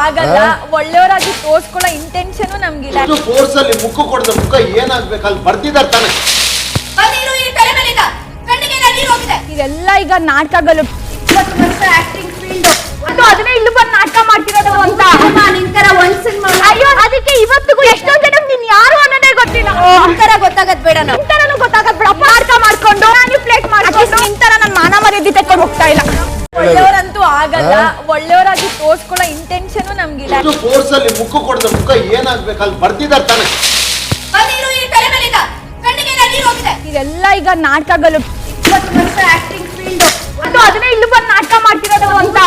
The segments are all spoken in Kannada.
ಆಗಲ್ಲ. ಒಳ್ಳೆಯವರಾಗಿ ತೋರ್ಸ್ಕೊಳ್ಳೋ ಇಂಟೆನ್ಷನ್ ನಮ್ಗಿಲ್ಲ. ಫೋರ್ಸ್ ಅಲ್ಲಿ ಮುಖ ಕೊಡದ ಮುಖ ಏನಾಗ್ಬೇಕು ಅಲ್ಲಿ ಬರ್ದಿದ್ದಾರೆ ತಾನೆ. ಇದೆಲ್ಲ ಈಗ ನಾಟಕಗಳು ಆಕ್ಟಿಂಗ್ ಫೀಲ್ಡ್ ಅದನ್ನೇ ಇಲ್ಲಿ ಬಂದು ನಾಟಕ ಮಾಡ್ತಿರೋದು ಅಂತ ನಿಂತರ ಒಂದ್ ಸಿನಿಮಾ. ಅಯ್ಯೋ ಅದಕ್ಕೆ ಇವತ್ತಿಗೂ ಎಷ್ಟೊಂದ್ ಜನ ನೀನ್ ಯಾರು ಅನ್ನೋದೇ ಗೊತ್ತಿಲ್ಲ. ಒಂಥರ ಗೊತ್ತಾಗದ್ ಬೇಡ, ನಿಂತರನು ಗೊತ್ತಾಗದ್ ಬೇಡ. ನಾಟಕ ಮಾಡ್ಕೊಂಡು ನಾನು ಪ್ಲೇಟ್ ಮಾಡ್ಕೊಂಡು ನಿಂತರ ನನ್ನ ಮಾನ ಮರ್ಯಾದೆ ತಕೊಂಡು ಹೋಗ್ತಾ ಇಲ್ಲ. ಒಳ್ಳೆಯವರಂತೂ ಆಗಲ್ಲ. ಒಳ್ಳೆಯವರಾಗಿ ತೋರ್ಸ್ಕೊಳ್ಳೋ ಇಂಟೆನ್ಷನ್ ನಮ್ಗಿಲ್ಲ. ಫೋರ್ಸ್ ಅಲ್ಲಿ ಮುಖ ಕೊಡದ ಮುಖ ಏನಾಗ್ಬೇಕು ಅಲ್ಲಿ ಬರ್ದಿದ್ದಾರೆ ತಾನೆ. ಇದೆಲ್ಲ ಈಗ ನಾಟಕಗಳು ಆಕ್ಟಿಂಗ್ ಫೀಲ್ಡ್ ಅದನ್ನೇ ಇಲ್ಲಿ ಬಂದು ನಾಟಕ ಮಾಡ್ತಿರೋದು ಅಂತ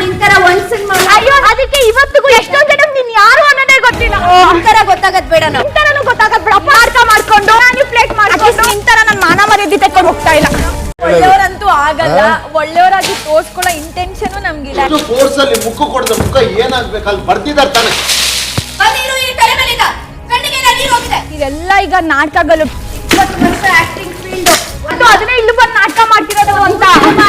ನಿಂತರ ಒಂದ್ ಸಿನಿಮಾ. ಅಯ್ಯೋ ಅದಕ್ಕೆ ಇವತ್ತಿಗೂ ಎಷ್ಟೊಂದ್ ಜನ ನೀನ್ ಯಾರು ಅನ್ನೋದೇ ಗೊತ್ತಿಲ್ಲ. ಒಂಥರ ಗೊತ್ತಾಗದ್ ಬೇಡ, ನಿಂತರನು ಗೊತ್ತಾಗದ್ ಬೇಡ. ನಾಟಕ ಮಾಡ್ಕೊಂಡು ನಾನು ಪ್ಲೇಟ್ ಮಾಡ್ಕೊಂಡು ನಿಂತರ ನನ್ನ ಮಾನ ಮರ್ಯಾದೆ ತಕೊಂಡು ಹೋಗ್ತಾ ಇಲ್ಲ. ಒಳ್ಳೆಯವರಂತೂ ಆಗಲ್ಲ. ಒಳ್ಳೆಯವರಾಗಿ ತೋರ್ಸ್ಕೊಳ್ಳೋ ಇಂಟೆನ್ಷನ್ ನಮ್ಗಿಲ್ಲ. ಫೋರ್ಸ್ ಅಲ್ಲಿ ಮುಖ ಕೊಡದ ಮುಖ ಏನಾಗ್ಬೇಕು ಅಲ್ಲಿ ಬರ್ದಿದ್ದಾರೆ ತಾನೆ. ಇದೆಲ್ಲ ಈಗ ನಾಟಕಗಳು ಆಕ್ಟಿಂಗ್ ಫೀಲ್ಡ್ ಅದನ್ನೇ ಇಲ್ಲಿ ಬಂದು ನಾಟಕ ಮಾಡ್ತಿರೋದು ಅಂತ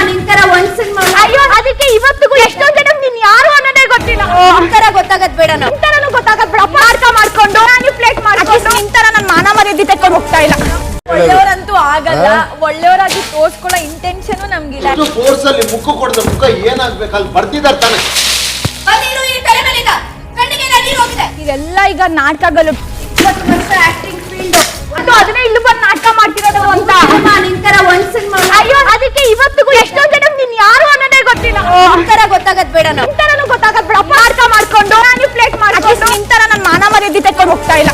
ನಿಂತರ ಒಂದ್ ಸಿನಿಮಾ. ಅಯ್ಯೋ ಅದಕ್ಕೆ ಇವತ್ತಿಗೂ ಎಷ್ಟೊಂದ್ ಜನ ನೀನ್ ಯಾರು ಅನ್ನೋದೇ ಗೊತ್ತಿಲ್ಲ. ಒಂಥರ ಗೊತ್ತಾಗದ್ ಬೇಡ, ನಿಂತರನು ಗೊತ್ತಾಗದ್ ಬೇಡ. ನಾಟಕ ಮಾಡ್ಕೊಂಡು ನಾನು ಪ್ಲೇಟ್ ಮಾಡ್ಕೊಂಡು ನಿಂತರ ನನ್ನ ಮಾನ ಮರ್ಯಾದೆ ತಕೊಂಡು ಹೋಗ್ತಾ ಇಲ್ಲ. ಒಳ್ಳೆಯವರಂತೂ ಆಗಲ್ಲ. ಒಳ್ಳೆಯವರಾಗಿ ತೋರ್ಸ್ಕೊಳ್ಳೋ ಇಂಟೆನ್ಷನ್ ನಮ್ಗಿಲ್ಲ. ಫೋರ್ಸ್ ಅಲ್ಲಿ ಮುಖ ಕೊಡದ ಮುಖ ಏನಾಗ್ಬೇಕು ಅಲ್ಲಿ ಬರ್ದಿದ್ದಾರೆ ತಾನೆ. ಇದೆಲ್ಲ ಈಗ ನಾಟಕಗಳು ಆಕ್ಟಿಂಗ್ ಫೀಲ್ಡ್ ಅದನ್ನೇ ಇಲ್ಲಿ ಬಂದು ನಾಟಕ ಮಾಡ್ತಿರೋದು ಅಂತ ನಿಂತರ ಒಂದ್ ಸಿನಿಮಾ. ಅಯ್ಯೋ ಅದಕ್ಕೆ ಇವತ್ತಿಗೂ ಎಷ್ಟೊಂದ್ ಜನ ನೀನ್ ಯಾರು ಅನ್ನೋದೇ ಗೊತ್ತಿಲ್ಲ. ಒಂಥರ ಗೊತ್ತಾಗದ್ ಬೇಡ, ನಿಂತರನು ಗೊತ್ತಾಗದ್ ಬೇಡ. ನಾಟಕ ಮಾಡ್ಕೊಂಡು ನಾನು ಪ್ಲೇಟ್ ಮಾಡ್ಕೊಂಡು ನಿಂತರ ನನ್ನ ಮಾನ ಮರ್ಯಾದೆ ತಕೊಂಡು ಹೋಗ್ತಾ ಇಲ್ಲ.